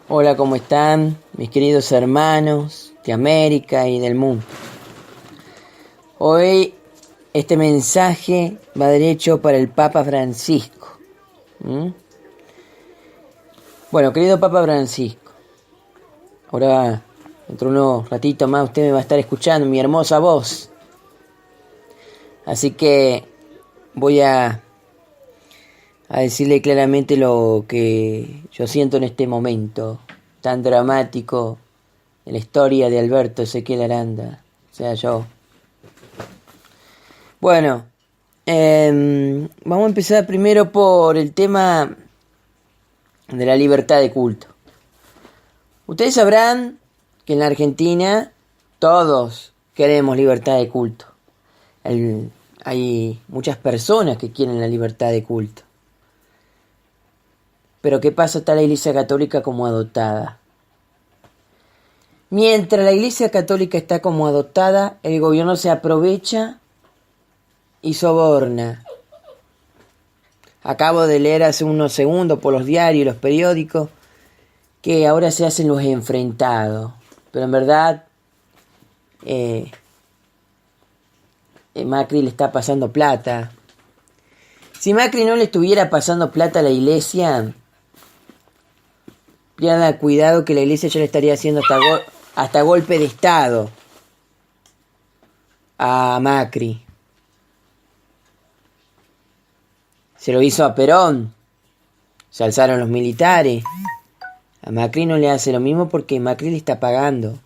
Hola, ¿cómo están mis queridos hermanos de América y del mundo? Hoy este mensaje va derecho para el Papa Francisco. Bueno, querido Papa Francisco, ahora dentro de unos ratitos más usted me va a estar escuchando mi hermosa voz. Así que voy a decirle claramente lo que yo siento en este momento tan dramático en la historia de Alberto Ezequiel Aranda, o sea, yo. Bueno, vamos a empezar primero por el tema de la libertad de culto. Ustedes sabrán que en la Argentina todos queremos libertad de culto. Hay muchas personas que quieren la libertad de culto. Pero ¿qué pasa? Está la Iglesia Católica como adoptada. Mientras la Iglesia Católica está como adoptada, el gobierno se aprovecha y soborna. Acabo de leer hace unos segundos por los diarios y los periódicos que ahora se hacen los enfrentados. Pero en verdad Macri le está pasando plata. Si Macri no le estuviera pasando plata a la iglesia, pierda cuidado que la iglesia ya le estaría haciendo hasta golpe de estado a Macri. Se lo hizo a Perón. Se alzaron los militares. A Macri no le hace lo mismo porque Macri le está pagando.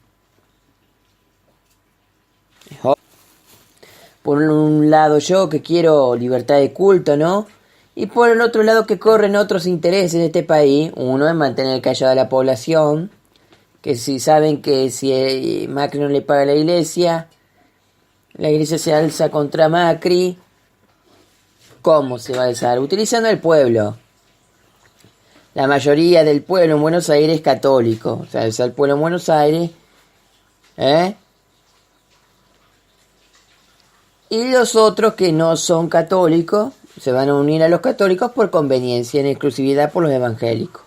Por un lado yo que quiero libertad de culto, ¿no? Y por el otro lado que corren otros intereses de este país. Uno es mantener callada a la población. Que si saben que si Macri no le paga a la iglesia se alza contra Macri. ¿Cómo se va a alzar? Utilizando el pueblo. La mayoría del pueblo en Buenos Aires es católico. O sea, el pueblo en Buenos Aires. Y los otros que no son católicos se van a unir a los católicos por conveniencia, en exclusividad por los evangélicos.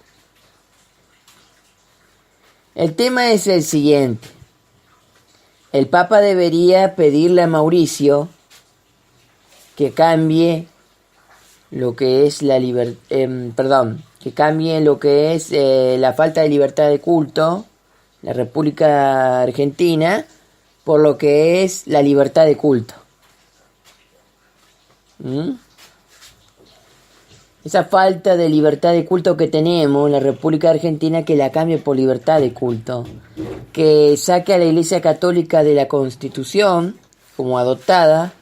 El tema es el siguiente. El Papa debería pedirle a Mauricio que cambie lo que es que cambie lo que es la falta de libertad de culto en la República Argentina por lo que es la libertad de culto. Esa falta de libertad de culto que tenemos en la República Argentina, que la cambie por libertad de culto, que saque a la Iglesia Católica de la Constitución como adoptada,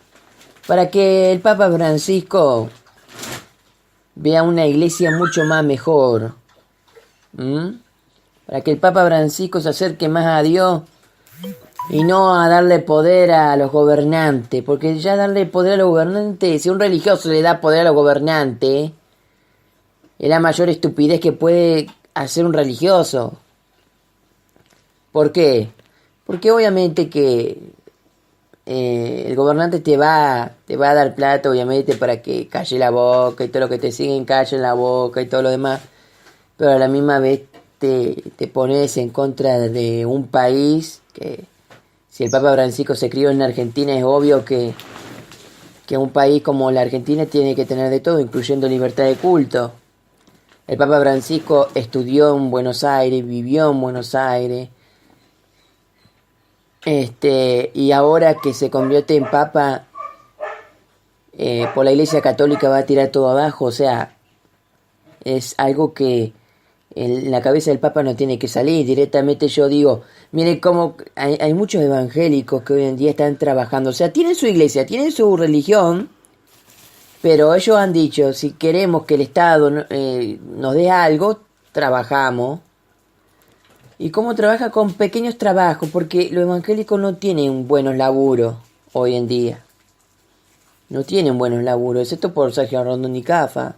para que el Papa Francisco vea una iglesia mucho más mejor, para que el Papa Francisco se acerque más a Dios y no a darle poder a los gobernantes, porque ya darle poder a los gobernantes, si un religioso le da poder a los gobernantes, es la mayor estupidez que puede hacer un religioso. ¿Por qué? Porque obviamente que el gobernante te va a dar plata, obviamente, para que calle la boca y todo lo que te siguen callen la boca y todo lo demás, pero a la misma vez te pones en contra de un país que, si el Papa Francisco se crió en Argentina, es obvio que un país como la Argentina tiene que tener de todo, incluyendo libertad de culto. El Papa Francisco estudió en Buenos Aires, vivió en Buenos Aires, y ahora que se convierte en Papa, por la Iglesia Católica va a tirar todo abajo. O sea, es algo que en la cabeza del Papa no tiene que salir. Directamente yo digo, mire cómo hay muchos evangélicos que hoy en día están trabajando. O sea, tienen su iglesia, tienen su religión, pero ellos han dicho, si queremos que el Estado nos dé algo, trabajamos. ¿Y cómo trabaja? Con pequeños trabajos, porque los evangélicos no tienen buenos laburos hoy en día. No tienen buenos laburos, excepto por Sergio Rondón y Cafa.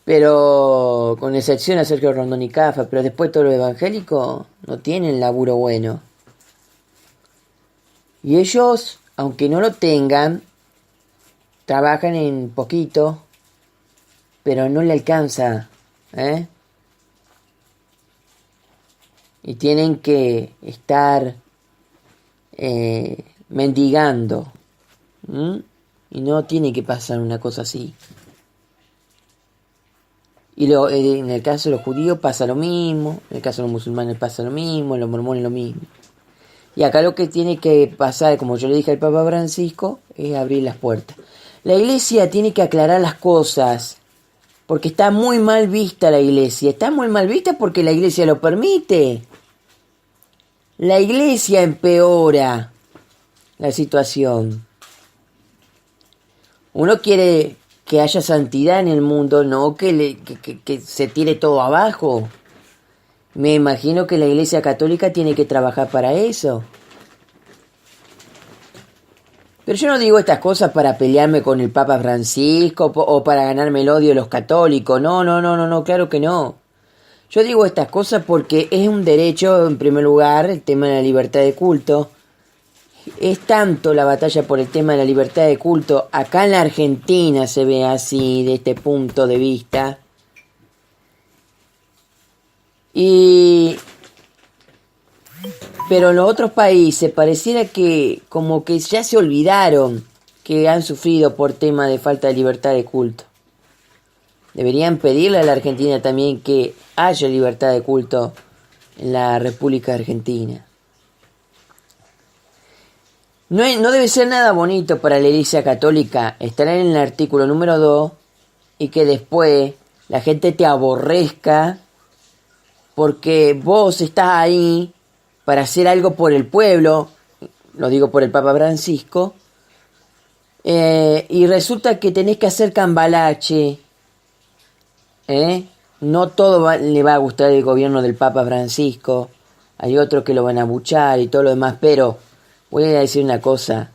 Pero, con excepción a Sergio Rondón y Cafa, pero después todos los evangélicos no tienen laburo bueno. Y ellos, aunque no lo tengan, trabajan en poquito, pero no le alcanza, y tienen que estar mendigando. Y no tiene que pasar una cosa así. Y en el caso de los judíos pasa lo mismo, en el caso de los musulmanes pasa lo mismo, en los mormones lo mismo. Y acá lo que tiene que pasar, como yo le dije al Papa Francisco, es abrir las puertas. La iglesia tiene que aclarar las cosas, porque está muy mal vista la iglesia. Está muy mal vista porque la iglesia lo permite. La iglesia empeora la situación. Uno quiere que haya santidad en el mundo, no que se tire todo abajo. Me imagino que la Iglesia Católica tiene que trabajar para eso. Pero yo no digo estas cosas para pelearme con el Papa Francisco o para ganarme el odio de los católicos. No, claro que no. Yo digo estas cosas porque es un derecho, en primer lugar, el tema de la libertad de culto. Es tanto la batalla por el tema de la libertad de culto. Acá en la Argentina se ve así, de este punto de vista. Pero en los otros países pareciera que como que ya se olvidaron que han sufrido por tema de falta de libertad de culto. Deberían pedirle a la Argentina también que haya libertad de culto en la República Argentina. No debe ser nada bonito para la Iglesia Católica estar en el artículo número 2 y que después la gente te aborrezca porque vos estás ahí para hacer algo por el pueblo, lo digo por el Papa Francisco, y resulta que tenés que hacer cambalache. No todo le va a gustar el gobierno del Papa Francisco, hay otros que lo van a abuchar y todo lo demás, pero voy a decir una cosa,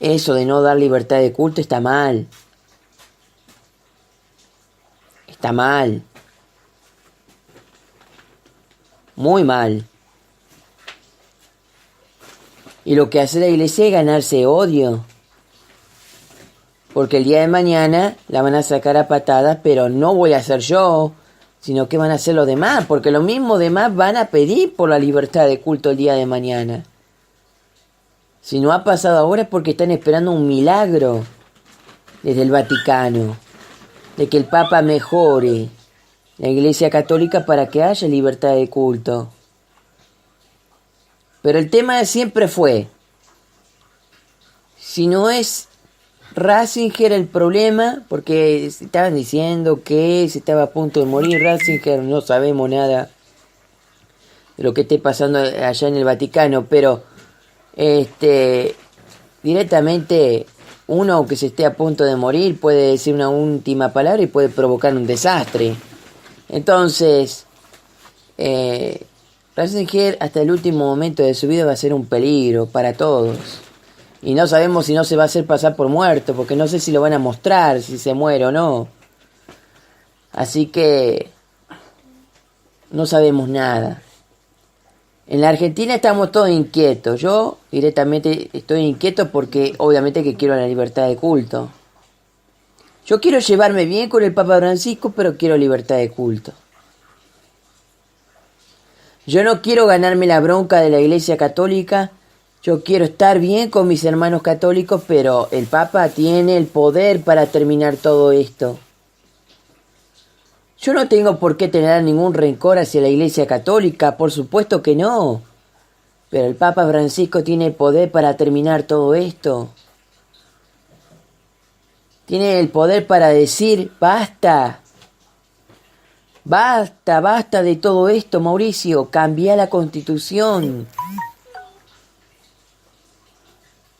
eso de no dar libertad de culto está mal. Está mal. Muy mal. Y lo que hace la iglesia es ganarse odio. Porque el día de mañana la van a sacar a patadas, pero no voy a ser yo, sino que van a hacer los demás. Porque los mismos demás van a pedir por la libertad de culto el día de mañana. Si no ha pasado ahora es porque están esperando un milagro desde el Vaticano. De que el Papa mejore la Iglesia Católica para que haya libertad de culto. Pero el tema siempre fue, si no es Ratzinger el problema, porque estaban diciendo que se estaba a punto de morir Ratzinger, no sabemos nada de lo que esté pasando allá en el Vaticano, pero directamente uno que se esté a punto de morir puede decir una última palabra y puede provocar un desastre. Entonces, Ratzinger hasta el último momento de su vida va a ser un peligro para todos. Y no sabemos si no se va a hacer pasar por muerto, porque no sé si lo van a mostrar, si se muere o no. Así que no sabemos nada. En la Argentina estamos todos inquietos. Yo directamente estoy inquieto porque obviamente que quiero la libertad de culto. Yo quiero llevarme bien con el Papa Francisco, pero quiero libertad de culto. Yo no quiero ganarme la bronca de la Iglesia Católica. Yo quiero estar bien con mis hermanos católicos, pero el Papa tiene el poder para terminar todo esto. Yo no tengo por qué tener ningún rencor hacia la Iglesia Católica, por supuesto que no. Pero el Papa Francisco tiene el poder para terminar todo esto. Tiene el poder para decir, basta. Basta de todo esto, Mauricio. Cambia la Constitución.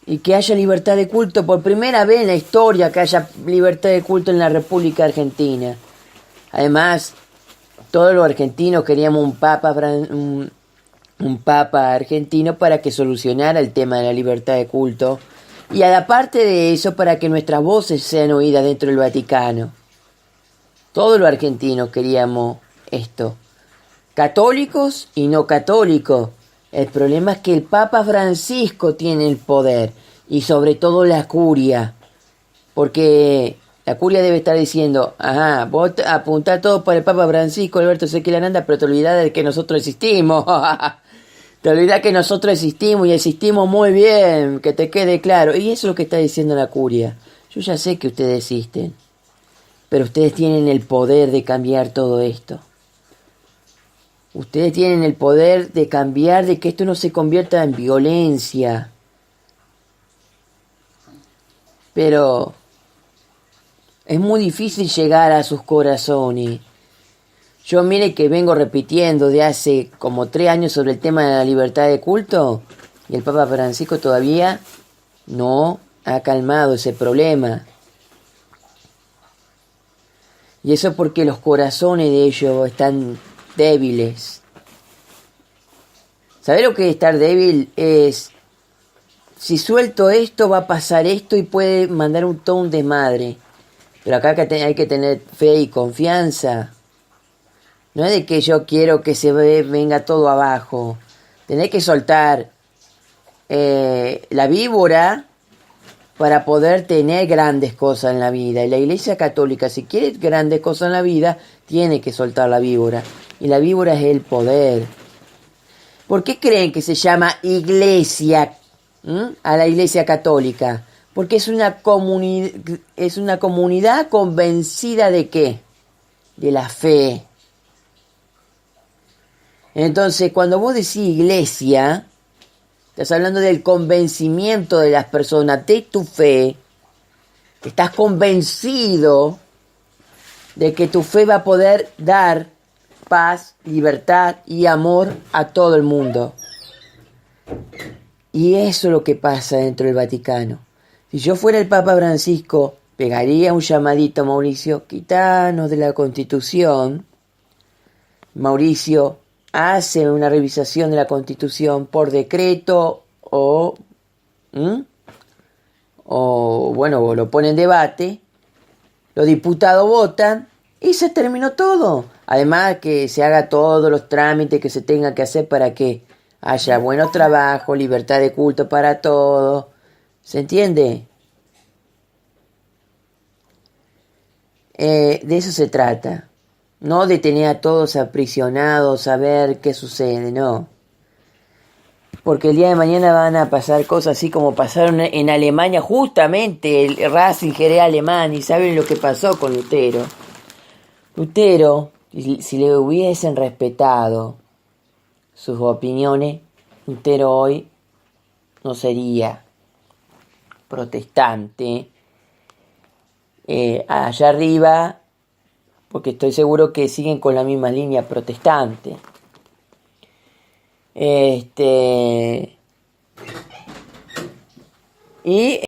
Y que haya libertad de culto. Por primera vez en la historia que haya libertad de culto en la República Argentina. Además, todos los argentinos queríamos un papa argentino para que solucionara el tema de la libertad de culto. Y aparte de eso, para que nuestras voces sean oídas dentro del Vaticano. Todos los argentinos queríamos esto. Católicos y no católicos. El problema es que el Papa Francisco tiene el poder. Y sobre todo la curia. Porque La curia debe estar diciendo, ajá, vos apuntá todo para el Papa Francisco, Alberto Ezequiel Aranda, pero te olvidás de que nosotros existimos. Te olvidás que nosotros existimos y existimos muy bien, que te quede claro. Y eso es lo que está diciendo la curia. Yo ya sé que ustedes existen, pero ustedes tienen el poder de cambiar todo esto. Ustedes tienen el poder de cambiar, de que esto no se convierta en violencia. Pero es muy difícil llegar a sus corazones. Yo mire que vengo repitiendo de hace como 3 años sobre el tema de la libertad de culto y el Papa Francisco todavía no ha calmado ese problema. Y eso porque los corazones de ellos están débiles. ¿Sabés lo que es estar débil? Es, si suelto esto va a pasar esto y puede mandar todo un desmadre. Pero acá hay que tener fe y confianza. No es de que yo quiero que venga todo abajo. Tenés que soltar la víbora para poder tener grandes cosas en la vida. Y la Iglesia Católica, si quiere grandes cosas en la vida, tiene que soltar la víbora. Y la víbora es el poder. ¿Por qué creen que se llama iglesia a la Iglesia Católica? Porque es una comunidad convencida ¿de qué? De la fe. Entonces, cuando vos decís iglesia, estás hablando del convencimiento de las personas de tu fe. Estás convencido de que tu fe va a poder dar paz, libertad y amor a todo el mundo. Y eso es lo que pasa dentro del Vaticano. Si yo fuera el Papa Francisco, pegaría un llamadito a Mauricio, quitanos de la Constitución. Mauricio hace una revisación de la Constitución por decreto o bueno, lo pone en debate, los diputados votan y se terminó todo. Además que se haga todos los trámites que se tenga que hacer para que haya buenos trabajos, libertad de culto para todos. ¿Se entiende? De eso se trata. No de tener a todos aprisionados, a ver qué sucede, no. Porque el día de mañana van a pasar cosas así como pasaron en Alemania, justamente el Ratzinger era alemán, y ¿saben lo que pasó con Lutero? Lutero, si le hubiesen respetado sus opiniones, Lutero hoy no sería protestante. Allá arriba, porque estoy seguro que siguen con la misma línea protestante. Y